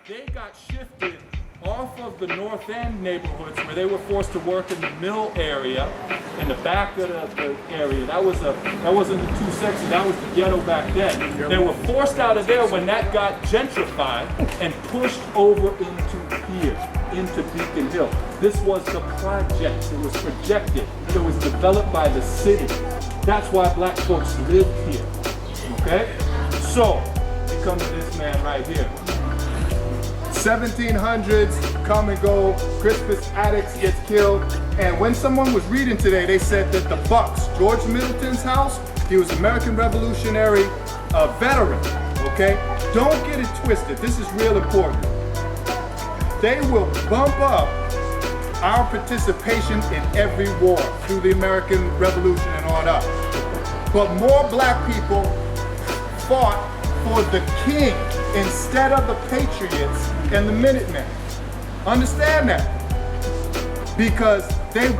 they got shifted off of the North End neighborhoods where they were forced to work in the mill area, in the back of the area. That wasn't the too sexy, that was the ghetto back then. They were forced out of there when that got gentrified and pushed over into here, into Beacon Hill. This was the project, it was projected, it was developed by the city. That's why black folks lived here, okay? So, we come to this man right here. 1700s, come and go, Crispus Attucks gets killed. And when someone was reading today, they said that the Bucks, George Middleton's house, he was American Revolutionary veteran, okay? Don't get it twisted, this is real important. They will bump up our participation in every war through the American Revolution and on up. But more black people fought for the king instead of the Patriots and the Minutemen. Understand that? Because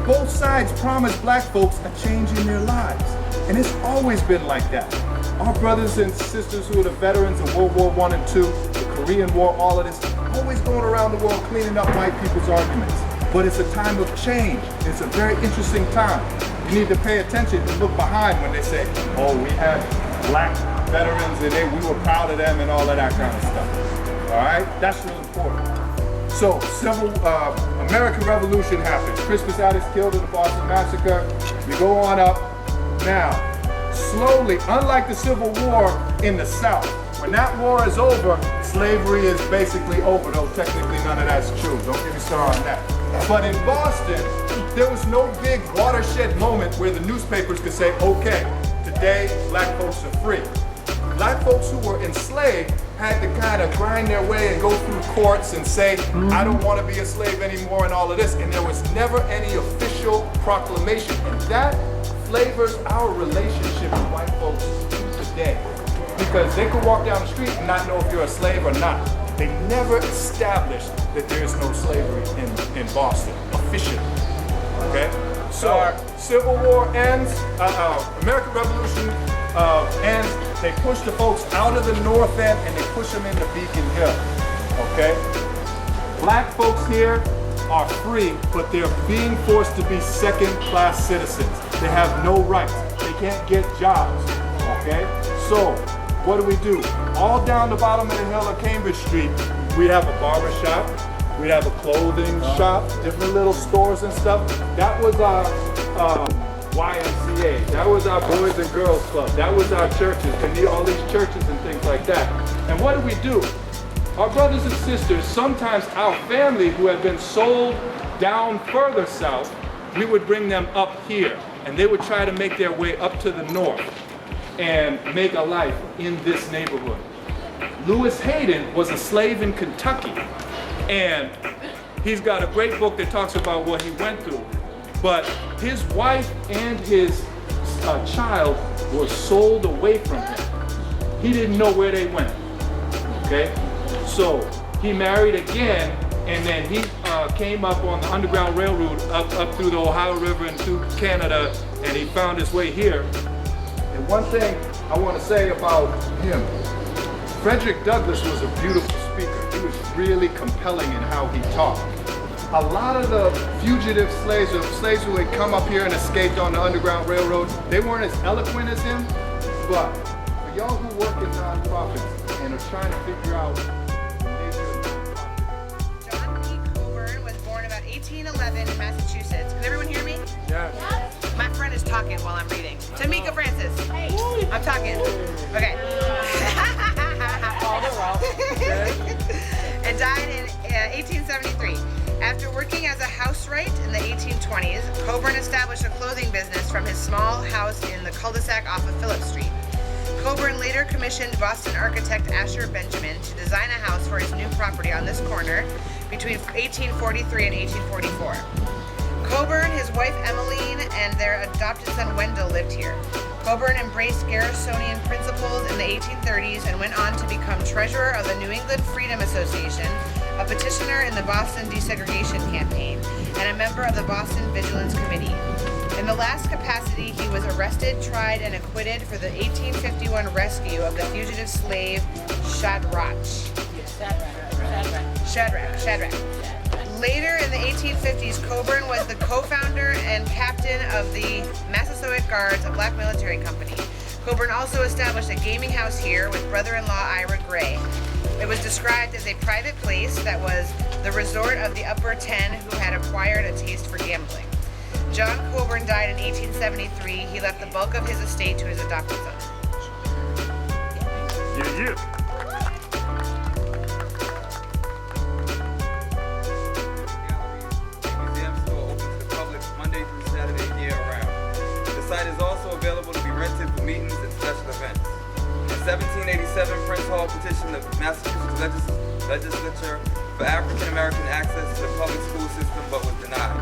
both sides promised black folks a change in their lives. And it's always been like that. Our brothers and sisters who are the veterans of World War I and II, the Korean War, all of this, always going around the world cleaning up white people's arguments. But it's a time of change. It's a very interesting time. You need to pay attention and look behind when they say, oh, we had black veterans and we were proud of them and all of that kind of stuff. All right, that's really important. So, American Revolution happens. Crispus Attucks killed in the Boston Massacre. We go on up. Now, slowly, unlike the Civil War in the South, when that war is over, slavery is basically over, though technically none of that's true. Don't get me started on that. But in Boston, there was no big watershed moment where the newspapers could say, okay, today black folks are free. Black folks who were enslaved had to kind of grind their way and go through courts and say, I don't want to be a slave anymore and all of this. And there was never any official proclamation. And that flavors our relationship with white folks today. Because they could walk down the street and not know if you're a slave or not. They never established that there is no slavery in Boston, officially. Okay? So, Civil War ends, American Revolution ends. They push the folks out of the North End and they push them into Beacon Hill, okay? Black folks here are free, but they're being forced to be second-class citizens. They have no rights. They can't get jobs, okay? So, what do? All down the bottom of the hill of Cambridge Street, we have a barber shop, we have a clothing shop, different little stores and stuff. That was our YMCA, that was our Boys and Girls Club, that was our churches, and all these churches and things like that. And what do? Our brothers and sisters, sometimes our family who have been sold down further south, we would bring them up here, and they would try to make their way up to the north and make a life in this neighborhood. Lewis Hayden was a slave in Kentucky, and he's got a great book that talks about what he went through. But his wife and his child were sold away from him. He didn't know where they went, okay? So he married again, and then he came up on the Underground Railroad up through the Ohio River and through Canada, and he found his way here. And one thing I want to say about him, Frederick Douglass was a beautiful speaker. He was really compelling in how he talked. A lot of the fugitive slaves, or slaves who had come up here and escaped on the Underground Railroad, they weren't as eloquent as him, but for y'all who work in nonprofits and are trying to figure out the nature of nonprofits. John P. Coburn was born about 1811 in Massachusetts. Can everyone hear me? Yeah. My friend is talking while I'm reading. Tamika Francis. Hey. I'm talking. Okay. And died in 1873. After working as a housewright in the 1820s, Coburn established a clothing business from his small house in the cul-de-sac off of Phillip Street. Coburn later commissioned Boston architect Asher Benjamin to design a house for his new property on this corner between 1843 and 1844. Coburn, his wife Emmeline, and their adopted son Wendell lived here. Coburn embraced Garrisonian principles in the 1830s and went on to become treasurer of the New England Freedom Association, a petitioner in the Boston desegregation campaign, and a member of the Boston Vigilance Committee. In the last capacity, he was arrested, tried, and acquitted for the 1851 rescue of the fugitive slave Shadrach. Shadrach. Later in the 1850s, Coburn was the co-founder and captain of the Massasoit Guards, a black military company. Coburn also established a gaming house here with brother-in-law Ira Gray. It was described as a private place that was the resort of the upper 10 who had acquired a taste for gambling. John Coburn died in 1873. He left the bulk of his estate to his adopted son. Yeah. Museum store open to the public Monday through Saturday year-round. The site is also available to be rented for meetings and special events. In 1787, Prince Hall petitioned the Massachusetts legislature for African American access to the public school system, but was denied.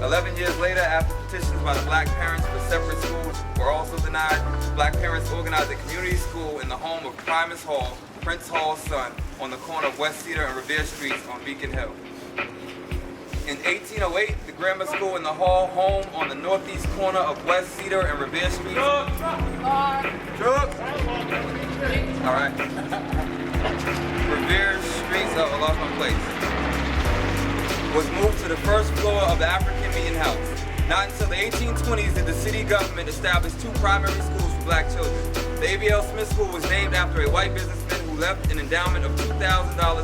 11 years later, after petitions by the black parents for separate schools were also denied, black parents organized a community school in the home of Primus Hall, Prince Hall's son, on the corner of West Cedar and Revere Streets on Beacon Hill. In 1808, the grammar school in the Hall home on the northeast corner of West Cedar and Revere Streets. All right. Revere Streets, I lost my place. Was moved to the first floor of the African Meeting House. Not until the 1820s did the city government establish 2 primary schools for black children. The A.B.L. Smith School was named after a white businessman who left an endowment of $2,000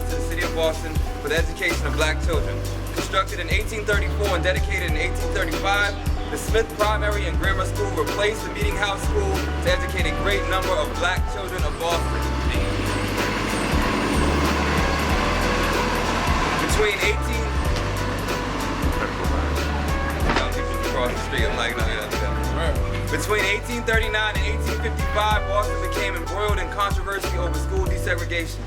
to the city of Boston for the education of black children. Constructed in 1834 and dedicated in 1835, the Smith Primary and Grammar School replaced the Meeting House School to educate a great number of black children of Boston. Between 1839 and 1855, Boston became embroiled in controversy over school desegregation.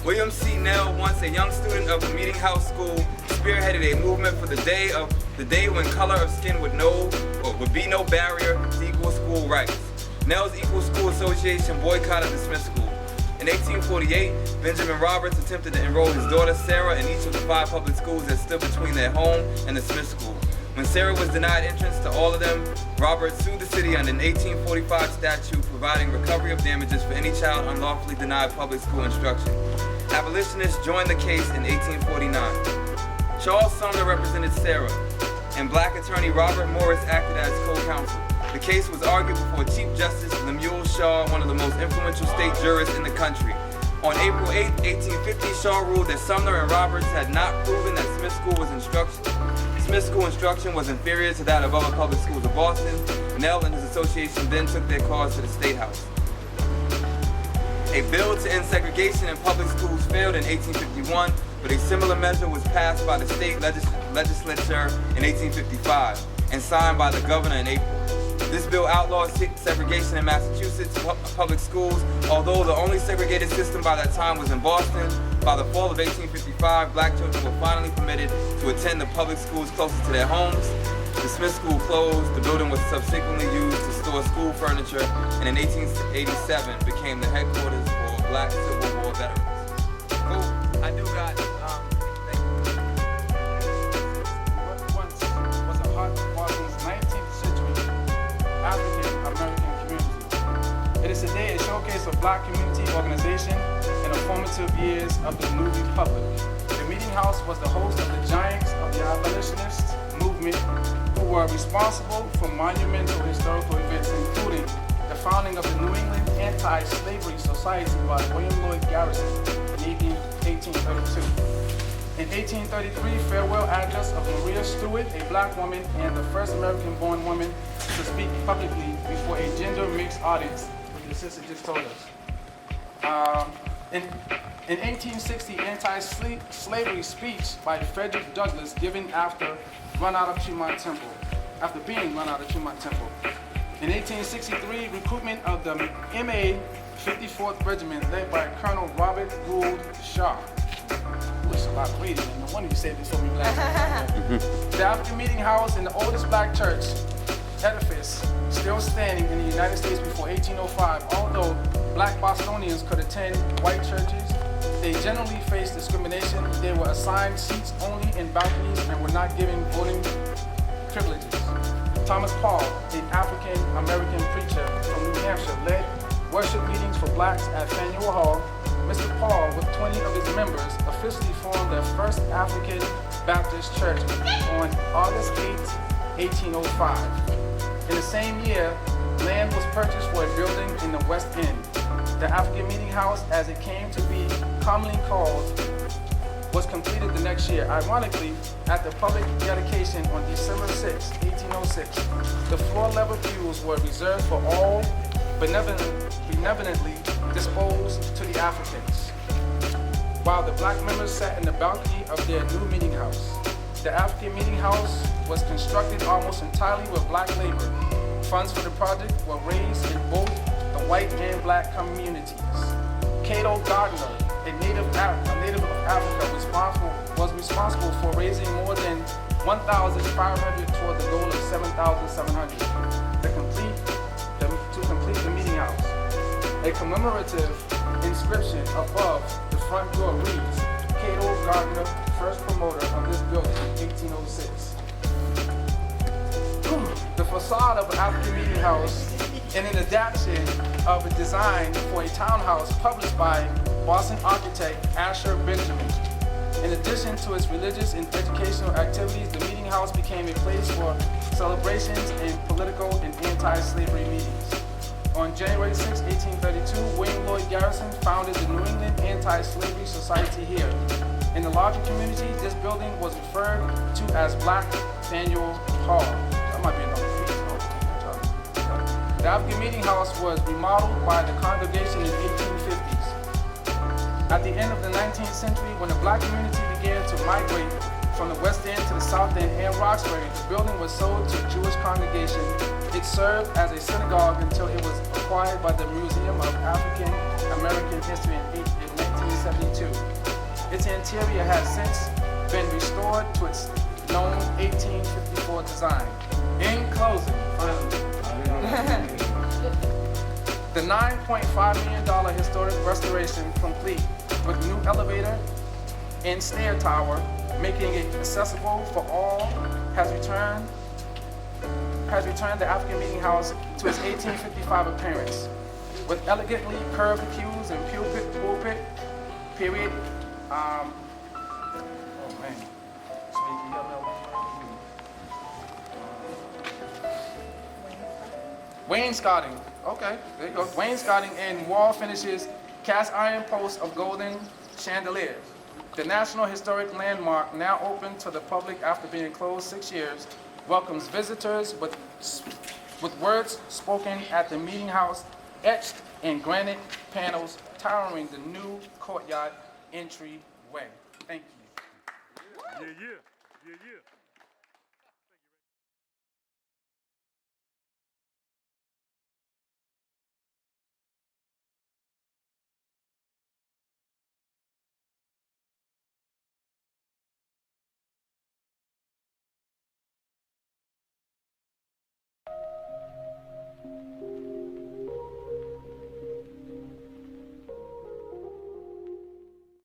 William C. Nell, once a young student of the Meeting House School, spearheaded a movement for the day when color of skin would be no barrier to equal school rights. Nell's Equal School Association boycotted the Smith School. In 1848, Benjamin Roberts attempted to enroll his daughter Sarah in each of the 5 public schools that stood between their home and the Smith School. When Sarah was denied entrance to all of them, Roberts sued the city under an 1845 statute providing recovery of damages for any child unlawfully denied public school instruction. Abolitionists joined the case in 1849. Charles Sumner represented Sarah, and black attorney Robert Morris acted as co-counsel. The case was argued before Chief Justice Lemuel Shaw, one of the most influential state jurists in the country. On April 8, 1850, Shaw ruled that Sumner and Roberts had not proven that Smith School instruction was inferior to that of other public schools of Boston. Nell and his association then took their cause to the State House. A bill to end segregation in public schools failed in 1851, but a similar measure was passed by the state legislature in 1855 and signed by the governor in April. This bill outlawed segregation in Massachusetts public schools, although the only segregated system by that time was in Boston. By the fall of 1855, black children were finally permitted to attend the public schools closest to their homes. The Smith School closed. The building was subsequently used to store school furniture, and in 1887 became the headquarters for black Civil War veterans. Cool. I do got. Once was a heart of Boston's 19th century African American community. It is today a showcase of black community organization in the formative years of the new republic. The Meeting House was the host of the giants of the abolitionist movement who were responsible for monumental historical events, including the founding of the New England Anti-Slavery Society by William Lloyd Garrison in 1832. In 1833, farewell address of Maria Stewart, a black woman and the first American-born woman to speak publicly before a gender-mixed audience, which the sister just told us. In 1860, anti-slavery speech by Frederick Douglass given after being run out of Tremont Temple. In 1863, recruitment of the MA 54th Regiment led by Colonel Robert Gould Shaw. It's a lot of reading, and no wonder you said this for me last night. The African Meeting House and the oldest black church edifice still standing in the United States before 1805. Although black Bostonians could attend white churches, they generally faced discrimination. They were assigned seats only in balconies and were not given voting privileges. Thomas Paul, an African-American preacher from New Hampshire, led worship meetings for blacks at Faneuil Hall, Mr. Paul, with 20 of his members, officially formed the First African Baptist Church on August 8, 1805. In the same year, land was purchased for a building in the West End. The African Meeting House, as it came to be commonly called, was completed the next year. Ironically, at the public dedication on December 6, 1806, the floor-level pews were reserved for all benevolently disposed to the Africans, while the black members sat in the balcony of their new meeting house. The African Meeting House was constructed almost entirely with black labor. Funds for the project were raised in both the white and black communities. Cato Gardner, a native of Africa, was responsible for raising more than 1,500 toward the goal of 7,700 to complete the meeting house. A commemorative inscription above the front door reads, Cato Gardner, first promoter of this building in 1806. The facade of an African Meeting House and an adaptation of a design for a townhouse published by Boston architect Asher Benjamin. In addition to its religious and educational activities, the meeting house became a place for celebrations and political and anti-slavery meetings. On January 6, 1832, William Lloyd Garrison founded the New England Anti-Slavery Society here. In the larger community, this building was referred to as Black Faneuil Hall. That might be another piece. The African Meeting House was remodeled by the congregation in the 1850s. At the end of the 19th century, when the black community began to migrate from the West End to the South End and Roxbury, the building was sold to a Jewish congregation. It served as a synagogue until it was acquired by the Museum of African American History in 1972. Its interior has since been restored to its known 1854 design. In closing, the $9.5 million historic restoration, complete with new elevator and stair tower, making it accessible for all, has returned the African Meeting House to its 1855 appearance, with elegantly curved pews and pulpit period. Wainscoting. Okay, there you go. Wainscoting and wall finishes, cast iron posts of golden chandeliers. The National Historic Landmark, now open to the public after being closed 6 years, welcomes visitors with words spoken at the meeting house, etched in granite panels, towering the new courtyard entryway. Thank you. Yeah.